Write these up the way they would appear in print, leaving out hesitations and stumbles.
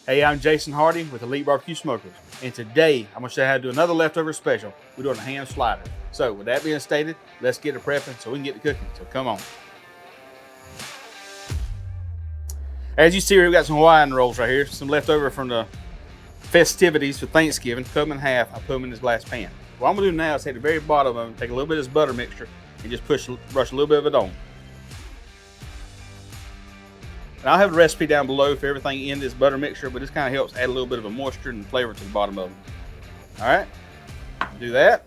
Hey, I'm Jason Hardy with Elite Barbecue Smokers, and today I'm going to show you how to do another leftover special. We're doing a ham slider. So with that being stated, let's get to prepping so we can get to cooking. So come on. As you see here, we've got some Hawaiian rolls right here, some leftover from the festivities for Thanksgiving. Cut them in half. I put them in this glass pan. What I'm going to do now is take the very bottom of them, take a little bit of this butter mixture, and just brush a little bit of it on. And I'll have the recipe down below for everything in this butter mixture, but this kind of helps add a little bit of a moisture and flavor to the bottom of them. All right, do that.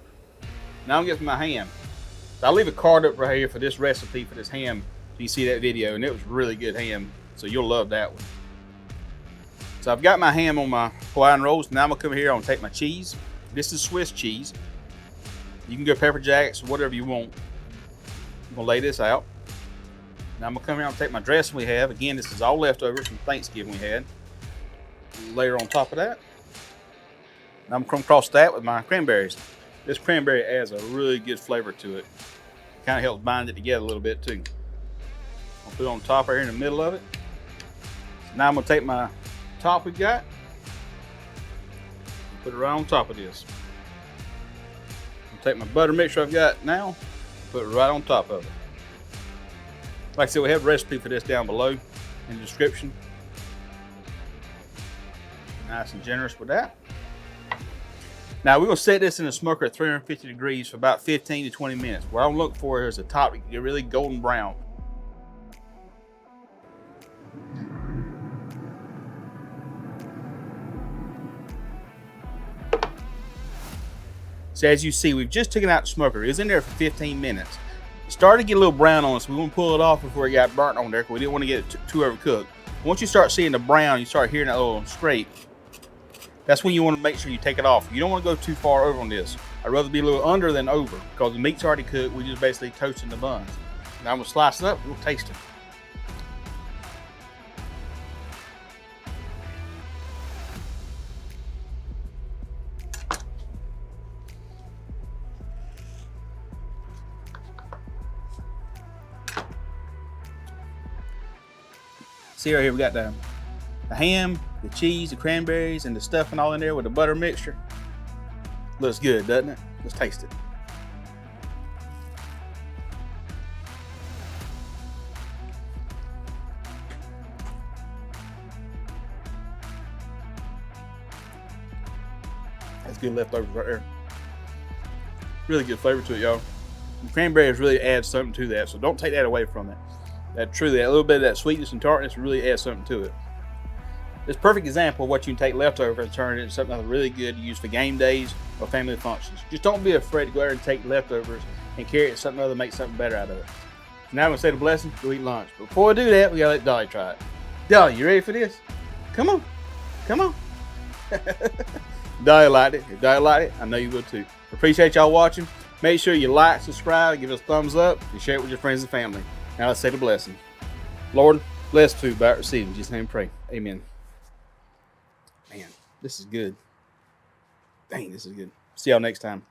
Now I'm getting my ham. So I'll leave a card up right here for this recipe for this ham so you see that video, and it was really good ham, so you'll love that one. So I've got my ham on my Hawaiian rolls. Now I'm gonna come here, I'm gonna take my cheese. This is Swiss cheese. You can go pepper jacks or whatever you want. I'm gonna lay this out. Now I'm gonna come here and take my dressing we have. Again, this is all leftovers from Thanksgiving we had. Layer on top of that. Now I'm gonna come across that with my cranberries. This cranberry adds a really good flavor to it. Kind of helps bind it together a little bit too. I'll put it on top right here in the middle of it. Now I'm gonna take my top we got, put it right on top of this. I'll take my butter mixture I've got now, put it right on top of it. Like I said, we have a recipe for this down below in the description. Nice and generous with that. Now we're gonna set this in the smoker at 350 degrees for about 15 to 20 minutes. What I'm looking for is the top to get really golden brown. So as you see, we've just taken out the smoker. It was in there for 15 minutes. It started to get a little brown on us. We want to pull it off before it got burnt on there because we didn't want to get it too overcooked. Once you start seeing the brown, you start hearing that little scrape. That's when you want to make sure you take it off. You don't want to go too far over on this. I'd rather be a little under than over because the meat's already cooked. We just basically toasting the buns. Now I'm going to slice it up and we'll taste it. See right here, we got the ham, the cheese, the cranberries, and the stuffing all in there with the butter mixture. Looks good, doesn't it? Let's taste it. That's good leftovers right there. Really good flavor to it, y'all. The cranberries really add something to that, so don't take that away from it. That truly, a little bit of that sweetness and tartness really adds something to it. It's a perfect example of what you can take leftover and turn it into something that's really good to use for game days or family functions. Just don't be afraid to go ahead and take leftovers and carry it to something other, make something better out of it. Now I'm gonna say the blessing, go eat lunch. But before I do that, we gotta let Dolly try it. Dolly, you ready for this? Come on, come on. Dolly liked it. If Dolly liked it, I know you will too. Appreciate y'all watching. Make sure you like, subscribe, give us a thumbs up, and share it with your friends and family. Now let's say the blessing. Lord, bless food by receiving. In Jesus' name pray. Amen. Man, this is good. Dang, this is good. See y'all next time.